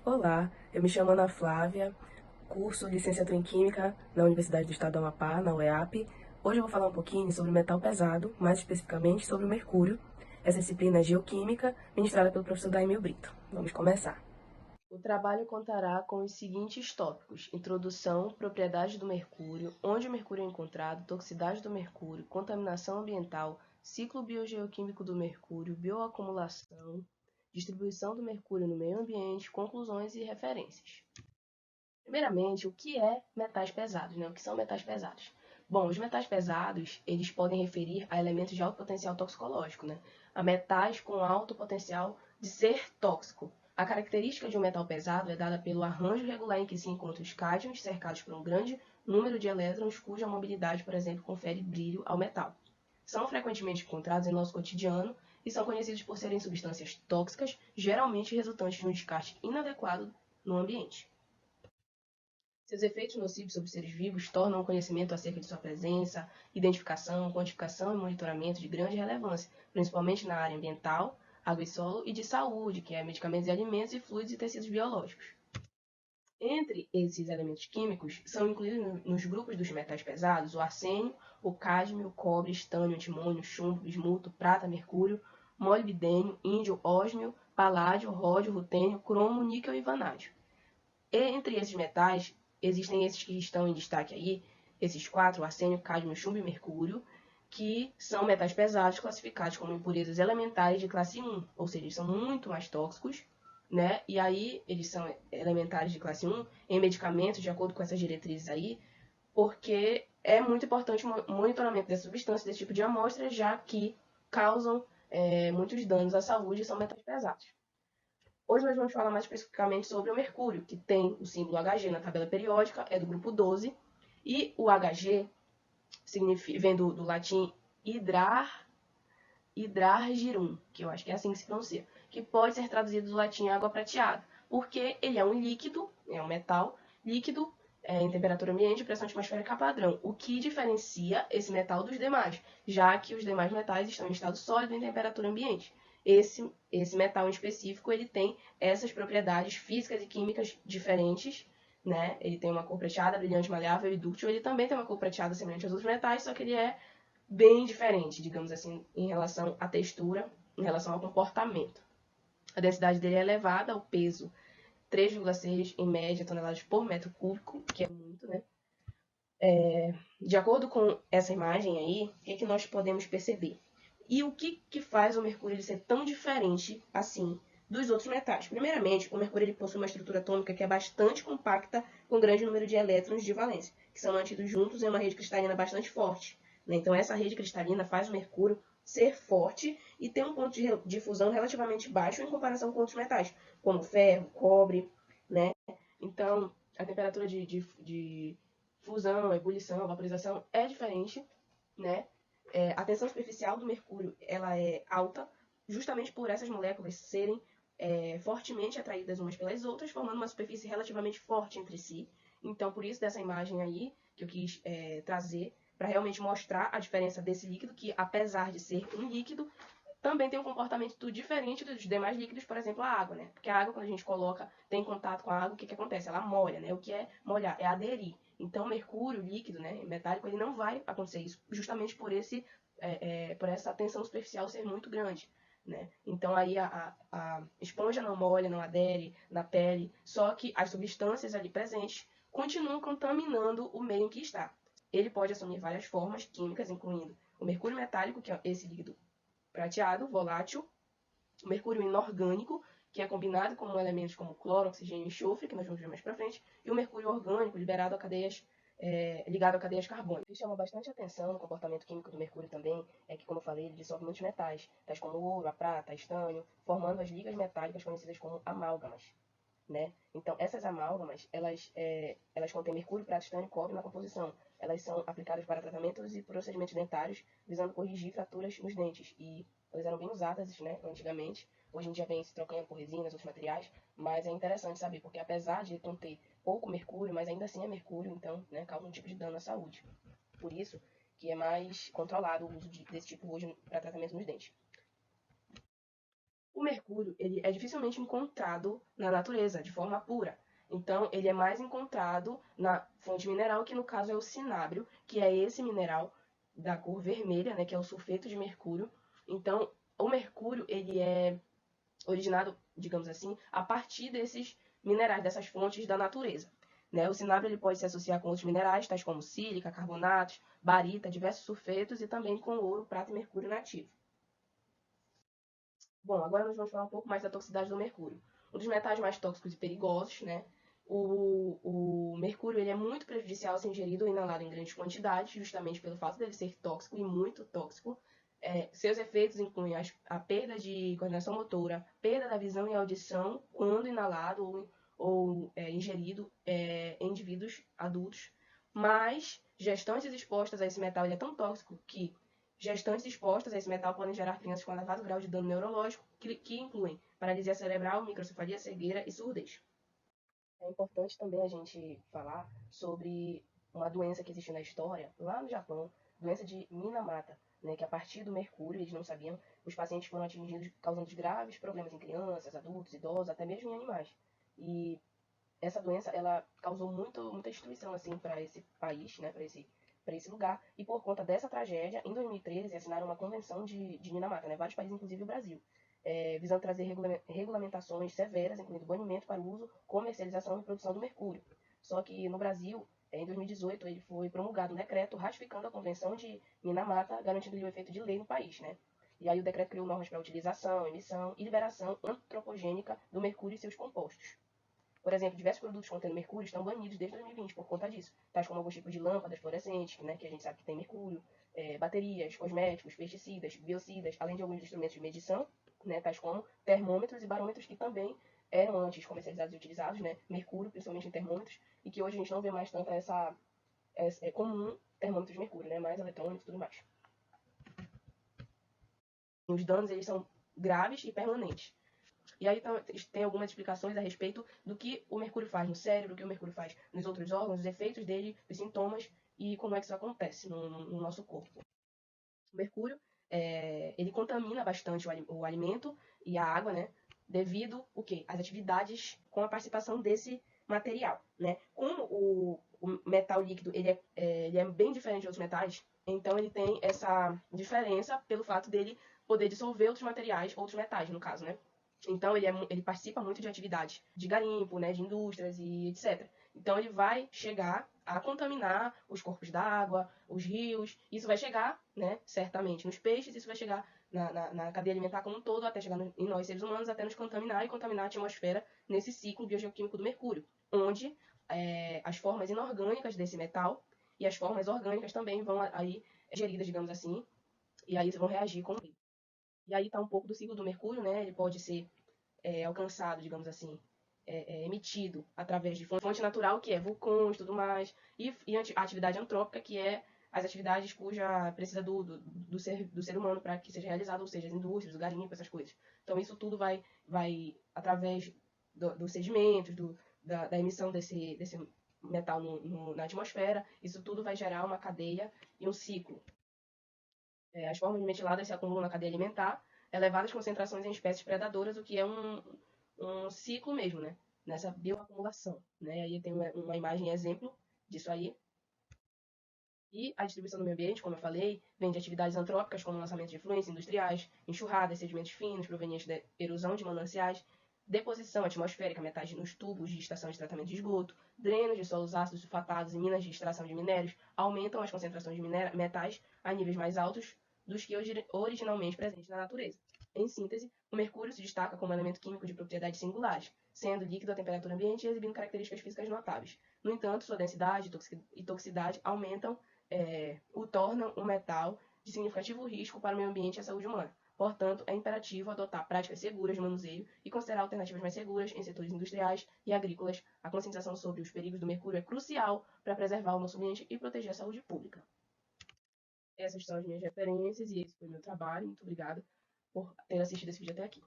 Olá, eu me chamo Ana Flávia, curso licenciatura em Química na Universidade do Estado do Amapá, na UEAP. Hoje eu vou falar um pouquinho sobre o metal pesado, mais especificamente sobre o mercúrio. Essa disciplina é Geoquímica, ministrada pelo professor Daimil Brito. Vamos começar. O trabalho contará com os seguintes tópicos: introdução, propriedades do mercúrio, onde o mercúrio é encontrado, toxicidade do mercúrio, contaminação ambiental, ciclo biogeoquímico do mercúrio, bioacumulação, distribuição do mercúrio no meio ambiente, conclusões e referências. Primeiramente, o que é metais pesados, né? O que são metais pesados? Bom, os metais pesados, eles podem referir a elementos de alto potencial toxicológico, né? A metais com alto potencial de ser tóxico. A característica de um metal pesado é dada pelo arranjo regular em que se encontram os cátions cercados por um grande número de elétrons cuja mobilidade, por exemplo, confere brilho ao metal. São frequentemente encontrados em nosso cotidiano e são conhecidos por serem substâncias tóxicas, geralmente resultantes de um descarte inadequado no ambiente. Seus efeitos nocivos sobre seres vivos tornam o conhecimento acerca de sua presença, identificação, quantificação e monitoramento de grande relevância, principalmente na área ambiental, água e solo, e de saúde, que é medicamentos e alimentos, e fluidos e tecidos biológicos. Entre esses elementos químicos, são incluídos nos grupos dos metais pesados o arsênio, o cádmio, o cobre, estânio, antimônio, chumbo, bismuto, prata, mercúrio, molibdênio, índio, ósmio, paládio, ródio, rutênio, cromo, níquel e vanádio. Entre esses metais, existem esses que estão em destaque aí, esses quatro, arsênio, cádmio, chumbo e mercúrio, que são metais pesados classificados como impurezas elementares de classe 1, ou seja, eles são muito mais tóxicos, né? E aí eles são elementares de classe 1 em medicamentos, de acordo com essas diretrizes aí, porque é muito importante o monitoramento dessa substância, desse tipo de amostra, já que causam muitos danos à saúde e são metais pesados. Hoje nós vamos falar mais especificamente sobre o mercúrio, que tem o símbolo Hg na tabela periódica, é do grupo 12, e o Hg vem do latim hidrargyrum, que eu acho que é assim que se pronuncia, que pode ser traduzido do latim água prateada, porque ele é um líquido, é um metal líquido em temperatura ambiente e pressão atmosférica padrão, o que diferencia esse metal dos demais, já que os demais metais estão em estado sólido em temperatura ambiente. Esse metal em específico ele tem essas propriedades físicas e químicas diferentes, né? Ele tem uma cor prateada, brilhante, maleável e dúctil. Ele também tem uma cor prateada semelhante aos outros metais, só que ele é bem diferente, digamos assim, em relação à textura, em relação ao comportamento. A densidade dele é elevada, o peso 3,6 em média toneladas por metro cúbico, que é muito, né? De acordo com essa imagem aí, o que nós podemos perceber? E o que faz o mercúrio ser tão diferente assim dos outros metais? Primeiramente, o mercúrio ele possui uma estrutura atômica que é bastante compacta, com grande número de elétrons de valência, que são mantidos juntos em uma rede cristalina bastante forte. Então, essa rede cristalina faz o mercúrio ser forte e ter um ponto de fusão relativamente baixo em comparação com outros metais, como ferro, cobre, né? Então, a temperatura de fusão, ebulição, vaporização é diferente, né? A tensão superficial do mercúrio ela é alta, justamente por essas moléculas serem fortemente atraídas umas pelas outras, formando uma superfície relativamente forte entre si. Então, por isso dessa imagem aí que eu quis trazer para realmente mostrar a diferença desse líquido, que apesar de ser um líquido, também tem um comportamento diferente dos demais líquidos, por exemplo, a água, né? Porque a água, quando a gente coloca, tem contato com a água, o que acontece? Ela molha, né? O que é molhar? É aderir. Então, o mercúrio líquido, né, metálico, ele não vai acontecer isso, justamente por essa tensão superficial ser muito grande. Né? Então, aí a esponja não molha, não adere na pele, só que as substâncias ali presentes continuam contaminando o meio em que está. Ele pode assumir várias formas químicas, incluindo o mercúrio metálico, que é esse líquido prateado, volátil, o mercúrio inorgânico, que é combinado com elementos como cloro, oxigênio e enxofre, que nós vamos ver mais para frente, e o mercúrio orgânico, liberado a cadeias, ligado a cadeias carbônicas. O que chama bastante atenção no comportamento químico do mercúrio também é que, como eu falei, ele dissolve muitos metais, tais como o ouro, a prata, a estânio, formando as ligas metálicas conhecidas como amálgamas. Né? Então, essas amálgamas, elas contêm mercúrio, prata, estânio e cobre na composição. Elas são aplicadas para tratamentos e procedimentos dentários, visando corrigir fraturas nos dentes. E elas eram bem usadas, né, antigamente. Hoje em dia vem se trocando por resinas, outros materiais, mas é interessante saber, porque apesar de conter pouco mercúrio, mas ainda assim é mercúrio, então, né, causa um tipo de dano à saúde. Por isso que é mais controlado o uso desse tipo hoje para tratamento nos dentes. O mercúrio, ele é dificilmente encontrado na natureza, de forma pura. Então, ele é mais encontrado na fonte mineral, que no caso é o cinábrio, que é esse mineral da cor vermelha, né, que é o sulfeto de mercúrio. Então, o mercúrio, ele é originado, digamos assim, a partir desses minerais, dessas fontes da natureza. Né? O cinábrio ele pode se associar com outros minerais, tais como sílica, carbonatos, barita, diversos sulfetos e também com ouro, prata e mercúrio nativo. Bom, agora nós vamos falar um pouco mais da toxicidade do mercúrio. Um dos metais mais tóxicos e perigosos, né? O mercúrio ele é muito prejudicial se ingerido ou inalado em grandes quantidades, justamente pelo fato dele ser tóxico e muito tóxico. Seus efeitos incluem a perda de coordenação motora, perda da visão e audição quando inalado ou ingerido em indivíduos adultos. Mas gestantes expostas a esse metal ele é tão tóxico que gestantes expostas a esse metal podem gerar crianças com elevado grau de dano neurológico, que incluem paralisia cerebral, microcefalia, cegueira e surdez. É importante também a gente falar sobre uma doença que existe na história, lá no Japão, doença de Minamata, né, que a partir do mercúrio, eles não sabiam, os pacientes foram atingidos causando graves problemas em crianças, adultos, idosos, até mesmo em animais. E essa doença, ela causou muita destruição assim para esse país, né, para esse lugar. E por conta dessa tragédia, em 2013, assinaram uma convenção de Minamata, né, vários países, inclusive o Brasil, visando trazer regulamentações severas, incluindo banimento para o uso, comercialização e produção do mercúrio. Só que no Brasil, em 2018, ele foi promulgado um decreto ratificando a convenção de Minamata, garantindo-lhe o efeito de lei no país, né? E aí o decreto criou normas para utilização, emissão e liberação antropogênica do mercúrio e seus compostos. Por exemplo, diversos produtos contendo mercúrio estão banidos desde 2020 por conta disso, tais como alguns tipos de lâmpadas fluorescentes, né, que a gente sabe que tem mercúrio, baterias, cosméticos, pesticidas, biocidas, além de alguns instrumentos de medição, né, tais como termômetros e barômetros que também eram antes comercializados e utilizados, né, mercúrio, principalmente em termômetros, e que hoje a gente não vê mais tanto é comum termômetros de mercúrio, né, mais eletrônicos e tudo mais. Os danos eles são graves e permanentes. E aí tem algumas explicações a respeito do que o mercúrio faz no cérebro, do que o mercúrio faz nos outros órgãos, os efeitos dele, os sintomas e como é que isso acontece no nosso corpo. O mercúrio, ele contamina bastante o alimento e a água, né? Devido o quê? Às atividades com a participação desse material, né? Como o metal líquido ele é bem diferente de outros metais, então ele tem essa diferença pelo fato dele poder dissolver outros materiais, outros metais, no caso, né? Então ele participa muito de atividades de garimpo, né, de indústrias e etc. Então ele vai chegar a contaminar os corpos d'água, os rios. Isso vai chegar, né, certamente nos peixes, isso vai chegar na cadeia alimentar como um todo, até chegar em nós seres humanos, até nos contaminar e contaminar a atmosfera nesse ciclo biogeoquímico do mercúrio, onde as formas inorgânicas desse metal e as formas orgânicas também vão aí geridas, digamos assim, e aí vão reagir com ele. E aí está um pouco do ciclo do mercúrio, né? Ele pode ser alcançado, digamos assim, emitido através de fonte natural, que é vulcões e tudo mais, e a atividade antrópica, que é as atividades cuja precisa do ser humano para que seja realizado, ou seja, as indústrias, o garimpo, essas coisas. Então isso tudo vai através dos sedimentos, da emissão desse metal na atmosfera, isso tudo vai gerar uma cadeia e um ciclo. As formas metiladas se acumulam na cadeia alimentar, elevadas concentrações em espécies predadoras, o que é um ciclo mesmo, né? Nessa bioacumulação, né? Aí tem uma imagem exemplo disso aí. E a distribuição do meio ambiente, como eu falei, vem de atividades antrópicas, como lançamento de efluentes industriais, enxurradas, sedimentos finos provenientes da erosão de mananciais, deposição atmosférica, metais nos tubos de estação de tratamento de esgoto, drenos de solos ácidos sulfatados e minas de extração de minérios, aumentam as concentrações de metais a níveis mais altos dos que originalmente presentes na natureza. Em síntese, o mercúrio se destaca como elemento químico de propriedades singulares, sendo líquido a temperatura ambiente e exibindo características físicas notáveis. No entanto, sua densidade e toxicidade aumentam, o tornam um metal de significativo risco para o meio ambiente e a saúde humana. Portanto, é imperativo adotar práticas seguras de manuseio e considerar alternativas mais seguras em setores industriais e agrícolas. A conscientização sobre os perigos do mercúrio é crucial para preservar o nosso ambiente e proteger a saúde pública. Essas são as minhas referências e esse foi o meu trabalho. Muito obrigada por ter assistido esse vídeo até aqui.